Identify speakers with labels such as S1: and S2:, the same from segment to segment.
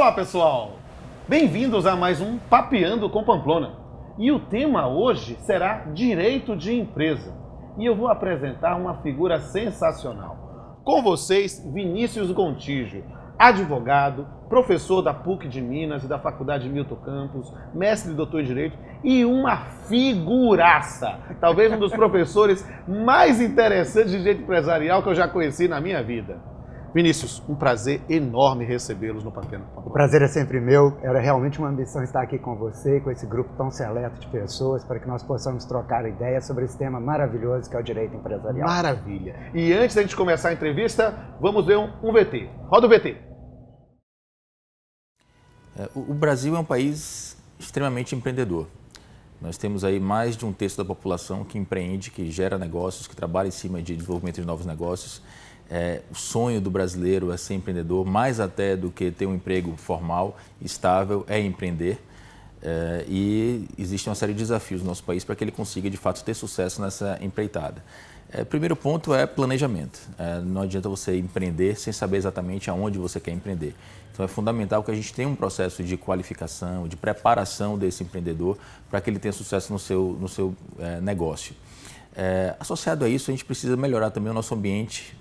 S1: Olá, pessoal! Bem-vindos a mais um Papeando com Pamplona. E o tema hoje será Direito de Empresa. E eu vou apresentar uma figura sensacional. Com vocês, Vinícius Gontijo, advogado, professor da PUC de Minas e da Faculdade Milton Campos, mestre e doutor em Direito e uma figuraça. Talvez um dos professores mais interessantes de Direito Empresarial que eu já conheci na minha vida. Vinícius, um prazer enorme recebê-los no Papeando com Pamplona.
S2: O prazer é sempre meu. Era realmente uma ambição estar aqui com você, com esse grupo tão seleto de pessoas, para que nós possamos trocar ideias sobre esse tema maravilhoso que é o direito empresarial.
S1: Maravilha! E antes da gente começar a entrevista, vamos ver um VT. Roda o VT.
S3: O Brasil é um país extremamente empreendedor. Nós temos aí mais de um terço da população que empreende, que gera negócios, que trabalha em cima de desenvolvimento de novos negócios. O sonho do brasileiro é ser empreendedor, mais até do que ter um emprego formal, estável, é empreender. E existe uma série de desafios no nosso país para que ele consiga, de fato, ter sucesso nessa empreitada. O primeiro ponto é planejamento. Não adianta você empreender sem saber exatamente aonde você quer empreender. Então é fundamental que a gente tenha um processo de qualificação, de preparação desse empreendedor para que ele tenha sucesso no seu negócio. Associado a isso, a gente precisa melhorar também o nosso ambiente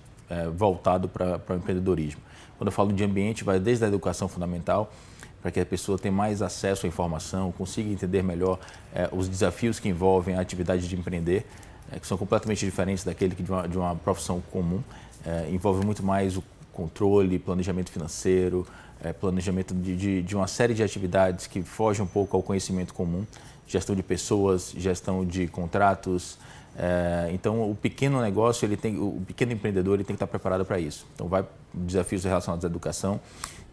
S3: voltado para o empreendedorismo. Quando eu falo de ambiente, vai desde a educação fundamental, para que a pessoa tenha mais acesso à informação, consiga entender melhor os desafios que envolvem a atividade de empreender, que são completamente diferentes daquele de uma profissão comum. Envolve muito mais o controle, planejamento financeiro, planejamento de uma série de atividades que fogem um pouco ao conhecimento comum, gestão de pessoas, gestão de contratos. Então, o pequeno negócio, o pequeno empreendedor, ele tem que estar preparado para isso. Então, vai desafios relacionados à educação,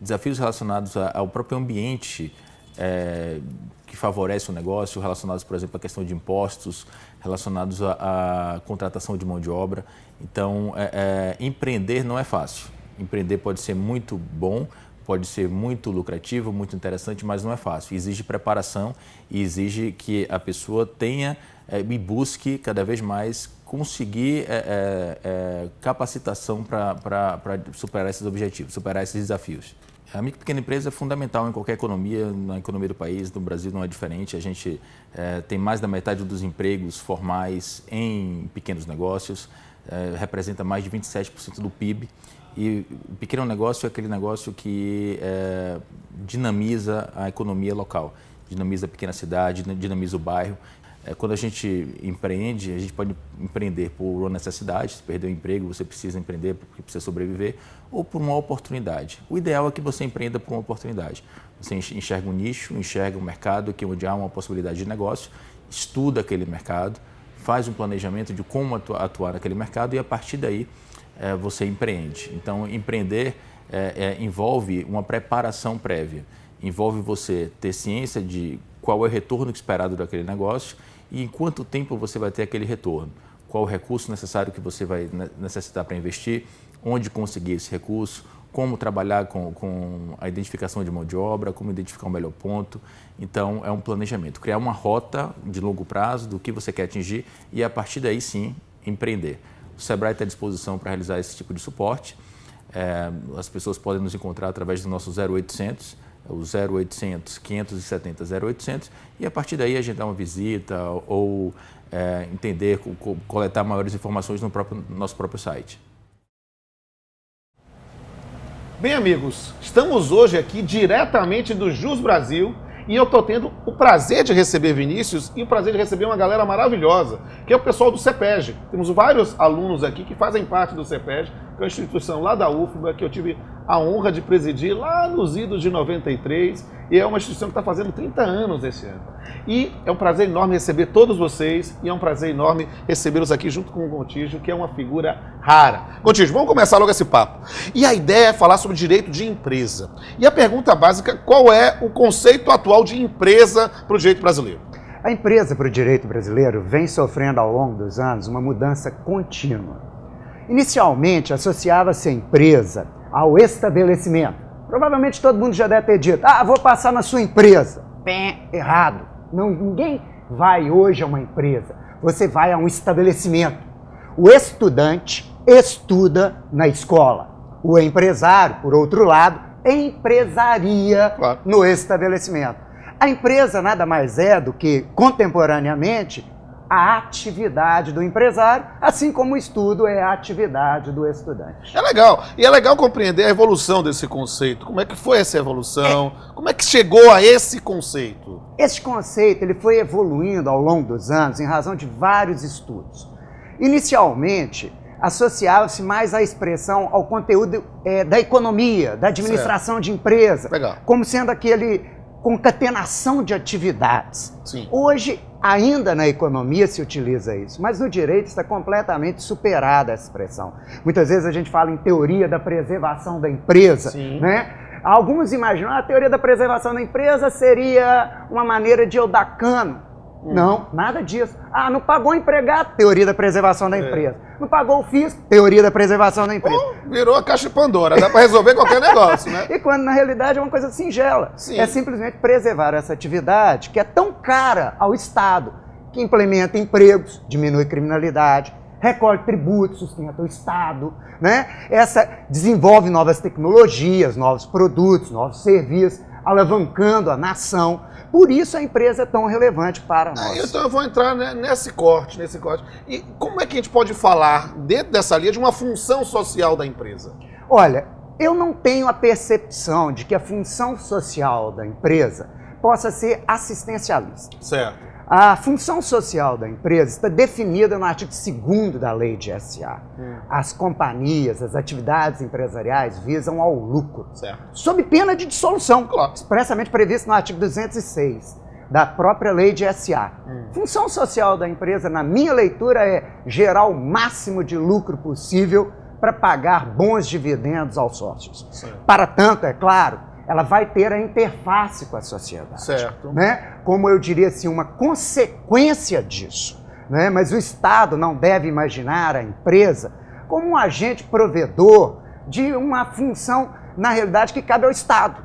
S3: desafios relacionados ao próprio ambiente que favorece o negócio, relacionados, por exemplo, à questão de impostos, relacionados à contratação de mão de obra. Então, empreender não é fácil. Empreender pode ser muito bom, pode ser muito lucrativo, muito interessante, mas não é fácil. Exige preparação e exige que a pessoa tenha e busque cada vez mais conseguir capacitação para superar esses objetivos, superar esses desafios. A micro e pequena empresa é fundamental em qualquer economia, na economia do país, no Brasil não é diferente. A gente tem mais da metade dos empregos formais em pequenos negócios, representa mais de 27% do PIB. E o pequeno negócio é aquele negócio que dinamiza a economia local, dinamiza a pequena cidade, dinamiza o bairro. Quando a gente empreende, a gente pode empreender por uma necessidade, se perder o emprego, você precisa empreender porque precisa sobreviver, ou por uma oportunidade. O ideal é que você empreenda por uma oportunidade. Você enxerga um nicho, enxerga um mercado onde há uma possibilidade de negócio, estuda aquele mercado, faz um planejamento de como atuar naquele mercado e a partir daí você empreende. Então, empreender envolve uma preparação prévia, envolve você ter ciência de qual é o retorno esperado daquele negócio e em quanto tempo você vai ter aquele retorno, qual o recurso necessário que você vai necessitar para investir, onde conseguir esse recurso, como trabalhar com a identificação de mão de obra, como identificar o melhor ponto. Então, é um planejamento, criar uma rota de longo prazo do que você quer atingir e, a partir daí, sim, empreender. O Sebrae está à disposição para realizar esse tipo de suporte. As pessoas podem nos encontrar através do nosso 0800, o 0800 570 0800, e a partir daí agendar uma visita ou entender, coletar maiores informações no nosso próprio site.
S1: Bem, amigos, estamos hoje aqui diretamente do Jus Brasil e eu estou tendo o prazer de receber Vinícius e o prazer de receber uma galera maravilhosa, que é o pessoal do CEPEG. Temos vários alunos aqui que fazem parte do CEPEG, que é uma instituição lá da UFBA, que eu tive a honra de presidir lá nos idos de 93, e é uma instituição que está fazendo 30 anos esse ano. E é um prazer enorme receber todos vocês, e é um prazer enorme recebê-los aqui junto com o Gontijo, que é uma figura rara. Gontijo, vamos começar logo esse papo. E a ideia é falar sobre direito de empresa. E a pergunta básica, qual é o conceito atual de empresa para o direito brasileiro?
S2: A empresa para o direito brasileiro vem sofrendo ao longo dos anos uma mudança contínua. Inicialmente, associava-se a empresa ao estabelecimento. Provavelmente todo mundo já deve ter dito, vou passar na sua empresa. Errado. Não, ninguém vai hoje a uma empresa. Você vai a um estabelecimento. O estudante estuda na escola. O empresário, por outro lado, empresaria no estabelecimento. A empresa nada mais é do que, contemporaneamente, a atividade do empresário, assim como o estudo é a atividade do estudante.
S1: É legal. E é legal compreender a evolução desse conceito. Como é que foi essa evolução? Como é que chegou a esse conceito?
S2: Esse conceito ele foi evoluindo ao longo dos anos em razão de vários estudos. Inicialmente, associava-se mais à expressão ao conteúdo da economia, da administração de empresa, como sendo aquele concatenação de atividades.
S1: Sim.
S2: Hoje, ainda na economia se utiliza isso, mas no direito está completamente superada essa expressão. Muitas vezes a gente fala em teoria da preservação da empresa, né? Alguns imaginam a teoria da preservação da empresa seria uma maneira de eu dar cano. Não, nada disso. Ah, não pagou o empregado, teoria da preservação da empresa. Não pagou o fisco, teoria da preservação da empresa.
S1: Virou a caixa de Pandora, dá para resolver qualquer negócio, né?
S2: E quando na realidade é uma coisa singela.
S1: Sim.
S2: É simplesmente preservar essa atividade que é tão cara ao Estado, que implementa empregos, diminui criminalidade, recolhe tributos, sustenta o Estado, né? Desenvolve novas tecnologias, novos produtos, novos serviços, alavancando a nação. Por isso a empresa é tão relevante para nós.
S1: Então eu vou entrar nesse corte. E como é que a gente pode falar, dentro dessa linha, de uma função social da empresa?
S2: Olha, eu não tenho a percepção de que a função social da empresa possa ser assistencialista.
S1: Certo.
S2: A função social da empresa está definida no artigo 2º da Lei de SA. As companhias, as atividades empresariais visam ao lucro, sob pena de dissolução, expressamente previsto no artigo 206 da própria Lei de SA. Função social da empresa, na minha leitura, é gerar o máximo de lucro possível para pagar bons dividendos aos sócios. Para tanto, é claro, ela vai ter a interface com a sociedade.
S1: Certo.
S2: Né? Como eu diria assim, uma consequência disso. Né? Mas o Estado não deve imaginar a empresa como um agente provedor de uma função, na realidade, que cabe ao Estado.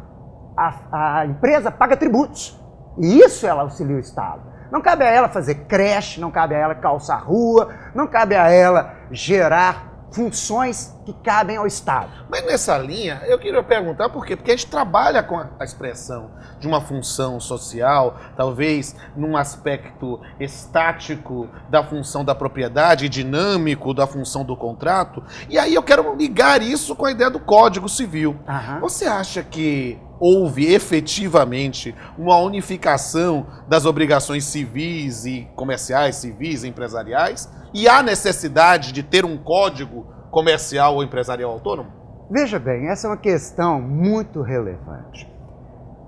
S2: A empresa paga tributos. E isso ela auxilia o Estado. Não cabe a ela fazer creche, não cabe a ela calçar rua, não cabe a ela gerar funções que cabem ao Estado.
S1: Mas nessa linha, eu queria perguntar por quê? Porque a gente trabalha com a expressão de uma função social, talvez num aspecto estático da função da propriedade, dinâmico da função do contrato, e aí eu quero ligar isso com a ideia do Código Civil. Você acha que houve efetivamente uma unificação das obrigações civis e comerciais, civis e empresariais? E há necessidade de ter um código comercial ou empresarial autônomo?
S2: Veja bem, essa é uma questão muito relevante.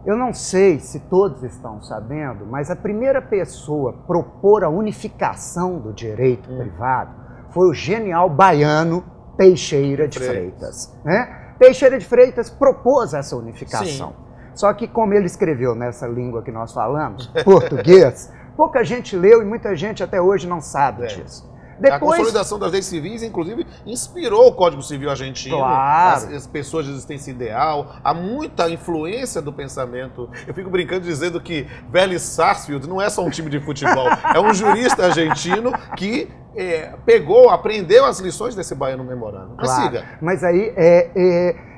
S2: Eu não sei se todos estão sabendo, mas a primeira pessoa a propor a unificação do direito privado foi o genial baiano Teixeira de Freitas. Né? Teixeira de Freitas propôs essa unificação. Só que, como ele escreveu nessa língua que nós falamos, português, pouca gente leu e muita gente até hoje não sabe disso.
S1: A consolidação das leis civis, inclusive, inspirou o Código Civil argentino, as pessoas de existência ideal, há muita influência do pensamento. Eu fico brincando dizendo que Vélez Sarsfield não é só um time de futebol, é um jurista argentino que aprendeu as lições desse baiano memorando. Mas siga.
S2: Mas aí,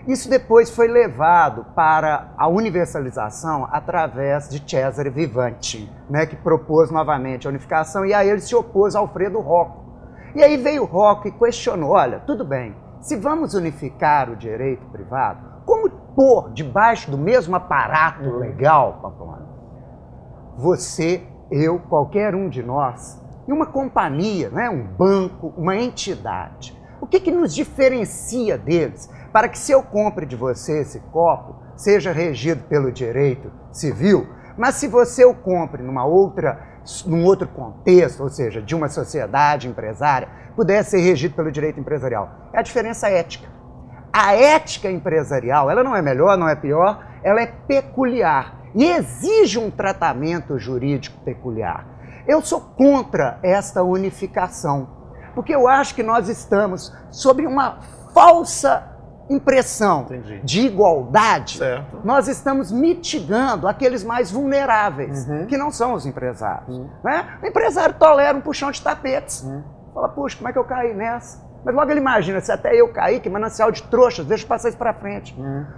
S2: isso depois foi levado para a universalização através de Cesare Vivanti, né, que propôs novamente a unificação, e aí ele se opôs a Alfredo Rocco. E aí veio o Rocco e questionou, olha, tudo bem, se vamos unificar o direito privado, como pôr debaixo do mesmo aparato legal, Pamplona, você, eu, qualquer um de nós, e uma companhia, né, um banco, uma entidade, o que nos diferencia deles para que se eu compre de você esse copo, seja regido pelo direito civil, mas se você o compre num outro contexto, ou seja, de uma sociedade empresária, pudesse ser regido pelo direito empresarial. É a diferença ética. A ética empresarial, ela não é melhor, não é pior, ela é peculiar e exige um tratamento jurídico peculiar. Eu sou contra esta unificação, porque eu acho que nós estamos sob uma falsa impressão de igualdade, nós estamos mitigando aqueles mais vulneráveis, que não são os empresários. Né? O empresário tolera um puxão de tapetes. Fala, puxa, como é que eu caí nessa? Mas logo ele imagina, se até eu cair, que manancial de trouxas, deixa eu passar isso para frente.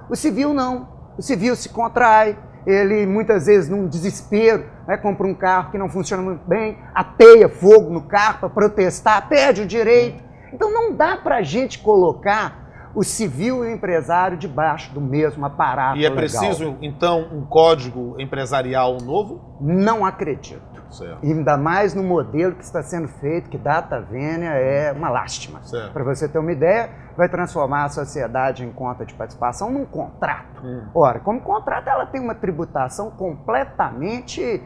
S2: O civil não. O civil se contrai, ele muitas vezes num desespero, né, compra um carro que não funciona muito bem, ateia fogo no carro para protestar, perde o direito. Então não dá para a gente colocar o civil e o empresário debaixo do mesmo aparato legal.
S1: E é preciso, então, um código empresarial novo?
S2: Não acredito.
S1: Certo.
S2: Ainda mais no modelo que está sendo feito, que data vênia é uma lástima. Para você ter uma ideia, vai transformar a sociedade em conta de participação num contrato. Ora, como contrato, ela tem uma tributação completamente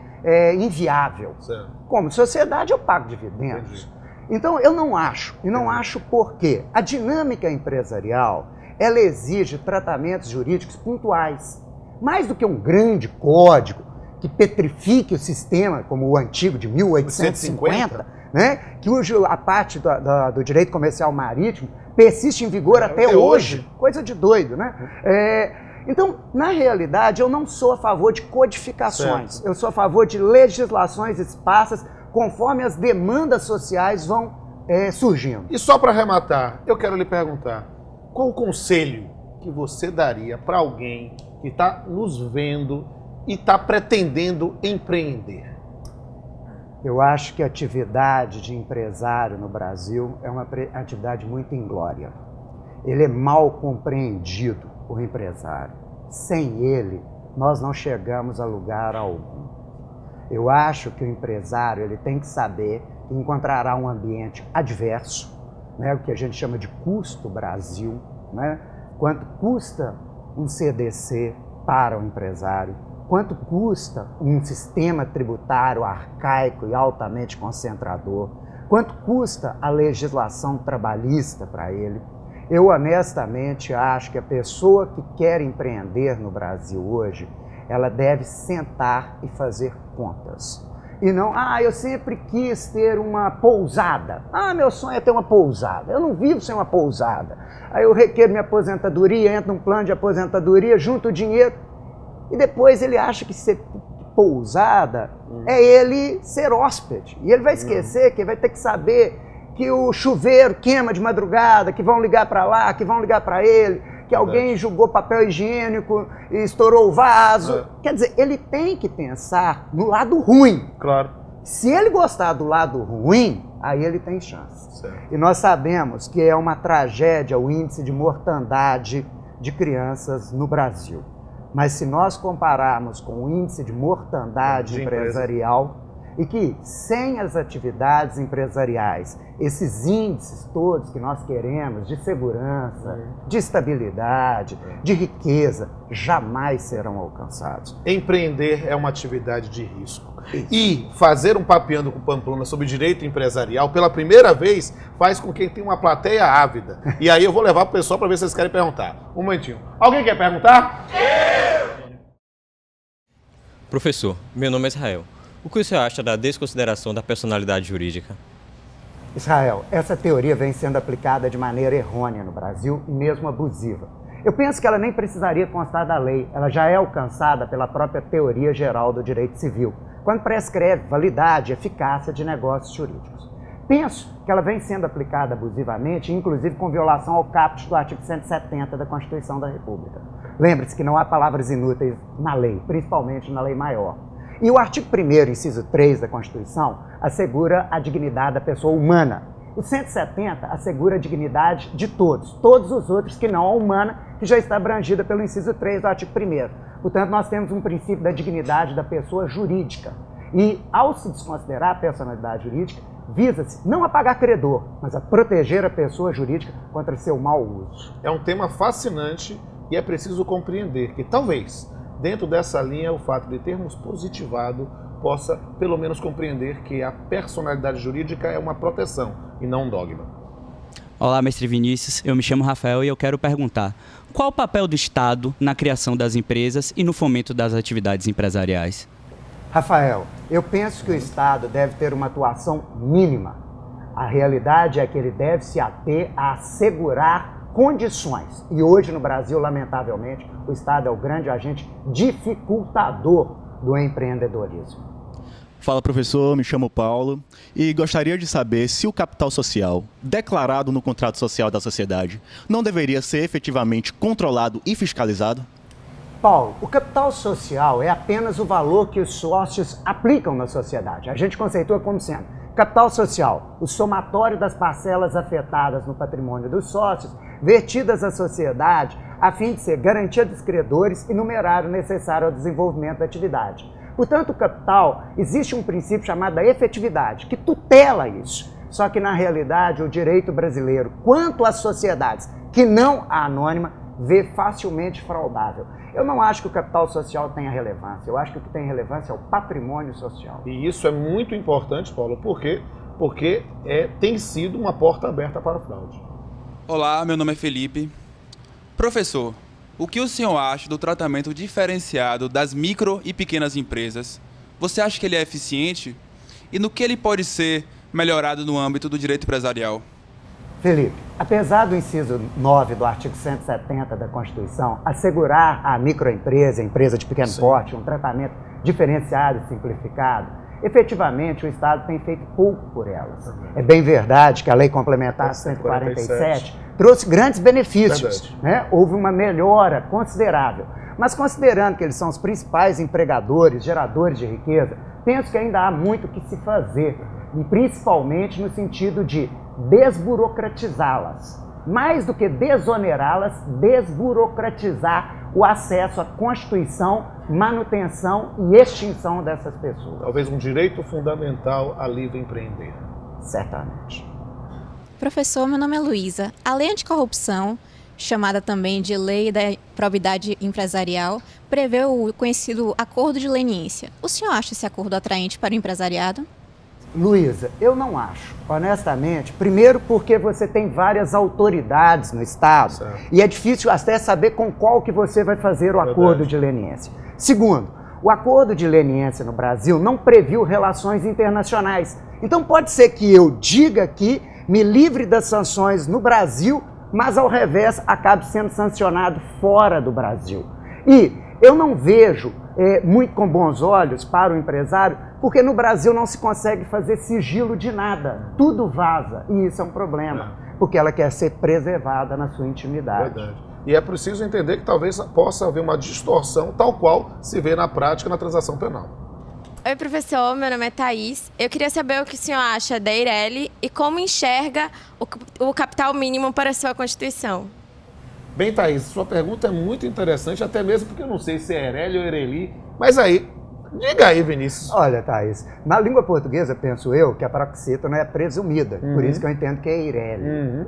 S2: inviável.
S1: Certo.
S2: Como sociedade, eu pago dividendos. Entendi. Então, eu não acho. E não acho porque a dinâmica empresarial, ela exige tratamentos jurídicos pontuais. Mais do que um grande código que petrifique o sistema, como o antigo de 1850, né? Que hoje a parte do direito comercial marítimo persiste em vigor até hoje. Coisa de doido, né? Então, na realidade, eu não sou a favor de codificações. Certo. Eu sou a favor de legislações esparsas conforme as demandas sociais vão surgindo.
S1: E só para arrematar, eu quero lhe perguntar, qual o conselho que você daria para alguém que está nos vendo e está pretendendo empreender?
S2: Eu acho que a atividade de empresário no Brasil é uma atividade muito inglória. Ele é mal compreendido, o empresário. Sem ele, nós não chegamos a lugar algum. Eu acho que o empresário ele tem que saber que encontrará um ambiente adverso, né, o que a gente chama de custo Brasil, né? Quanto custa um CDC para o empresário, quanto custa um sistema tributário arcaico e altamente concentrador, quanto custa a legislação trabalhista para ele. Eu honestamente acho que a pessoa que quer empreender no Brasil hoje, ela deve sentar e fazer contas. E não, eu sempre quis ter uma pousada. Meu sonho é ter uma pousada. Eu não vivo sem uma pousada. Aí eu requeiro minha aposentadoria, entro num plano de aposentadoria, junto o dinheiro. E depois ele acha que ser pousada é ele ser hóspede. E ele vai esquecer que ele vai ter que saber que o chuveiro queima de madrugada, que vão ligar para lá, que vão ligar para ele, que alguém jogou papel higiênico e estourou o vaso. Quer dizer, ele tem que pensar no lado ruim.
S1: Claro.
S2: Se ele gostar do lado ruim, aí ele tem chance.
S1: Certo.
S2: E nós sabemos que é uma tragédia o índice de mortandade de crianças no Brasil. Mas se nós compararmos com o índice de mortandade empresarial, e que sem as atividades empresariais, esses índices todos que nós queremos de segurança, de estabilidade, de riqueza, jamais serão alcançados.
S1: Empreender é uma atividade de risco. E fazer um Papeando com Pamplona sobre direito empresarial, pela primeira vez, faz com que tenha uma plateia ávida. E aí eu vou levar para o pessoal para ver se vocês querem perguntar. Um momentinho. Alguém quer perguntar?
S4: Professor, meu nome é Israel. O que o senhor acha da desconsideração da personalidade jurídica?
S2: Israel, essa teoria vem sendo aplicada de maneira errônea no Brasil e mesmo abusiva. Eu penso que ela nem precisaria constar da lei, ela já é alcançada pela própria teoria geral do direito civil, quando prescreve validade e eficácia de negócios jurídicos. Penso que ela vem sendo aplicada abusivamente, inclusive com violação ao caput do artigo 170 da Constituição da República. Lembre-se que não há palavras inúteis na lei, principalmente na lei maior. E o artigo 1º, inciso 3 da Constituição, assegura a dignidade da pessoa humana. O 170 assegura a dignidade de todos os outros que não a humana, que já está abrangida pelo inciso 3 do artigo 1º. Portanto, nós temos um princípio da dignidade da pessoa jurídica. E, ao se desconsiderar a personalidade jurídica, visa-se não a pagar credor, mas a proteger a pessoa jurídica contra seu mau uso.
S1: É um tema fascinante e é preciso compreender que talvez, dentro dessa linha, o fato de termos positivado possa, pelo menos, compreender que a personalidade jurídica é uma proteção e não um dogma.
S5: Olá, mestre Vinícius. Eu me chamo Rafael e eu quero perguntar: qual o papel do Estado na criação das empresas e no fomento das atividades empresariais?
S2: Rafael, eu penso que o Estado deve ter uma atuação mínima. A realidade é que ele deve se ater a assegurar condições. E hoje no Brasil, lamentavelmente, o Estado é o grande agente dificultador do empreendedorismo.
S6: Fala, professor, me chamo Paulo e gostaria de saber se o capital social, declarado no contrato social da sociedade, não deveria ser efetivamente controlado e fiscalizado?
S2: Paulo, o capital social é apenas o valor que os sócios aplicam na sociedade. A gente conceitua como sendo capital social, o somatório das parcelas afetadas no patrimônio dos sócios, vertidas à sociedade, a fim de ser garantia dos credores e numerário necessário ao desenvolvimento da atividade. Portanto, o capital, existe um princípio chamado da efetividade, que tutela isso. Só que, na realidade, o direito brasileiro, quanto às sociedades que não a anônima, vê facilmente fraudável. Eu não acho que o capital social tenha relevância. Eu acho que o que tem relevância é o patrimônio social.
S1: E isso é muito importante, Paulo, porque tem sido uma porta aberta para a fraude.
S7: Olá, meu nome é Felipe. Professor, o que o senhor acha do tratamento diferenciado das micro e pequenas empresas? Você acha que ele é eficiente? E no que ele pode ser melhorado no âmbito do direito empresarial?
S2: Felipe, apesar do inciso 9 do artigo 170 da Constituição assegurar à microempresa, empresa de pequeno porte, um tratamento diferenciado e simplificado, efetivamente o Estado tem feito pouco por elas. É bem verdade que a Lei Complementar 147 trouxe grandes benefícios, né? Houve uma melhora considerável. Mas considerando que eles são os principais empregadores, geradores de riqueza, penso que ainda há muito o que se fazer, e principalmente no sentido de desburocratizá-las. Mais do que desonerá-las, desburocratizar o acesso à constituição, manutenção e extinção dessas pessoas.
S1: Talvez um direito fundamental a livre empreender.
S2: Certamente.
S8: Professor, meu nome é Luísa. A lei anticorrupção, chamada também de Lei da Probidade Empresarial, prevê o conhecido acordo de leniência. O senhor acha esse acordo atraente para o empresariado?
S2: Luísa, eu não acho, honestamente. Primeiro porque você tem várias autoridades no Estado, certo, e é difícil até saber com qual que você vai fazer o acordo de leniência. Segundo, o acordo de leniência no Brasil não previu relações internacionais. Então pode ser que eu diga que me livre das sanções no Brasil, mas ao revés acabe sendo sancionado fora do Brasil. E eu não vejo muito com bons olhos para o empresário, porque no Brasil não se consegue fazer sigilo de nada, tudo vaza, e isso é um problema, porque ela quer ser preservada na sua intimidade.
S1: Verdade. E é preciso entender que talvez possa haver uma distorção, tal qual se vê na prática na transação penal.
S9: Oi, professor, meu nome é Thaís. Eu queria saber o que o senhor acha da Eireli e como enxerga o capital mínimo para a sua Constituição.
S1: Bem, Thaís, sua pergunta é muito interessante, até mesmo porque eu não sei se é Eireli ou Eireli, mas aí, diga aí, Vinícius.
S2: Olha, Thaís, na língua portuguesa, penso eu, que a paroxítona é presumida, por isso que eu entendo que é Eireli.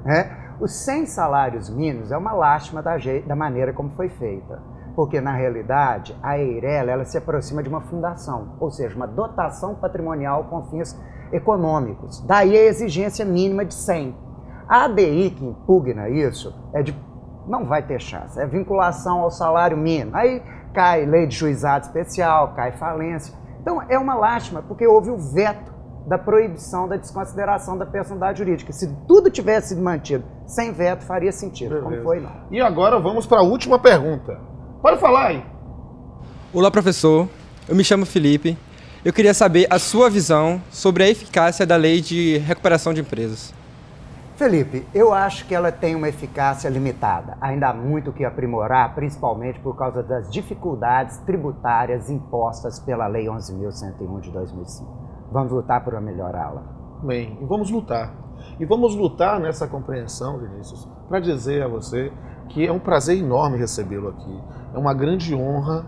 S2: Os 100 salários mínimos é uma lástima da maneira como foi feita, porque, na realidade, a Eireli, ela se aproxima de uma fundação, ou seja, uma dotação patrimonial com fins econômicos. Daí a exigência mínima de 100. A ADI que impugna isso não vai ter chance, é vinculação ao salário mínimo. Aí cai lei de juizado especial, cai falência. Então é uma lástima, porque houve o veto da proibição da desconsideração da personalidade jurídica. Se tudo tivesse sido mantido sem veto, faria sentido. Beleza. Como foi, não.
S1: E agora vamos para a última pergunta. Pode falar aí.
S10: Olá, professor. Eu me chamo Felipe. Eu queria saber a sua visão sobre a eficácia da lei de recuperação de empresas.
S2: Felipe, eu acho que ela tem uma eficácia limitada. Ainda há muito o que aprimorar, principalmente por causa das dificuldades tributárias impostas pela Lei 11.101 de 2005. Vamos lutar para melhorá-la.
S1: Bem, e vamos lutar. E vamos lutar nessa compreensão, Vinícius, para dizer a você que é um prazer enorme recebê-lo aqui. É uma grande honra,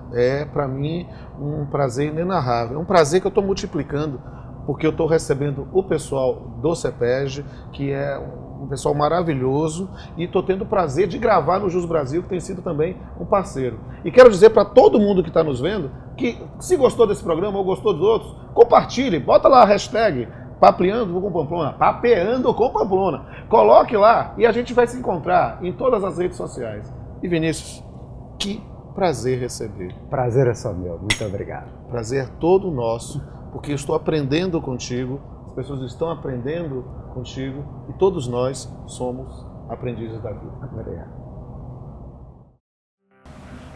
S1: para mim, um prazer inenarrável. É um prazer que eu estou multiplicando, porque eu estou recebendo o pessoal do CEPEG, que é um pessoal maravilhoso, e estou tendo o prazer de gravar no Jus Brasil, que tem sido também um parceiro. E quero dizer para todo mundo que está nos vendo, que se gostou desse programa ou gostou dos outros, compartilhe, bota lá a hashtag Papeando com Pamplona, Papeando com Pamplona. Coloque lá e a gente vai se encontrar em todas as redes sociais. E Vinícius, que prazer receber.
S2: Prazer é só meu, muito obrigado.
S1: Prazer todo nosso, porque eu estou aprendendo contigo, as pessoas estão aprendendo contigo e todos nós somos aprendizes da vida.
S2: Obrigado.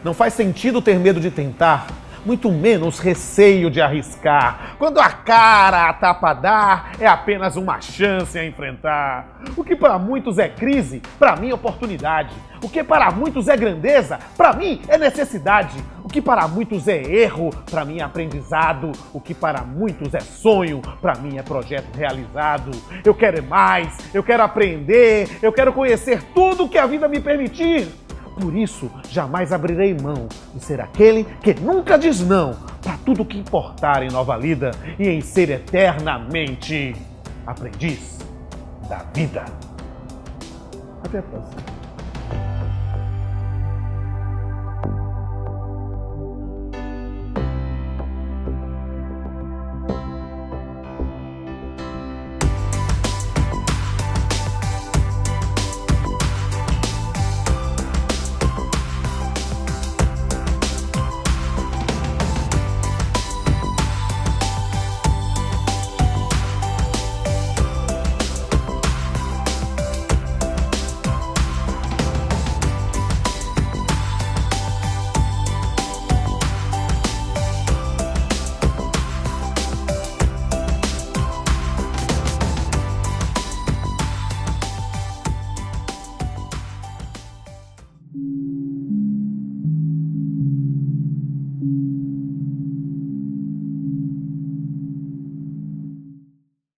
S1: Não faz sentido ter medo de tentar, muito menos receio de arriscar. Quando a cara a tapa dá, é apenas uma chance a enfrentar. O que para muitos é crise, para mim é oportunidade. O que para muitos é grandeza, para mim é necessidade. O que para muitos é erro, para mim é aprendizado. O que para muitos é sonho, para mim é projeto realizado. Eu quero mais, eu quero aprender, eu quero conhecer tudo que a vida me permitir. Por isso, jamais abrirei mão de ser aquele que nunca diz não para tudo que importar em nova lida e em ser eternamente aprendiz da vida. Até a próxima.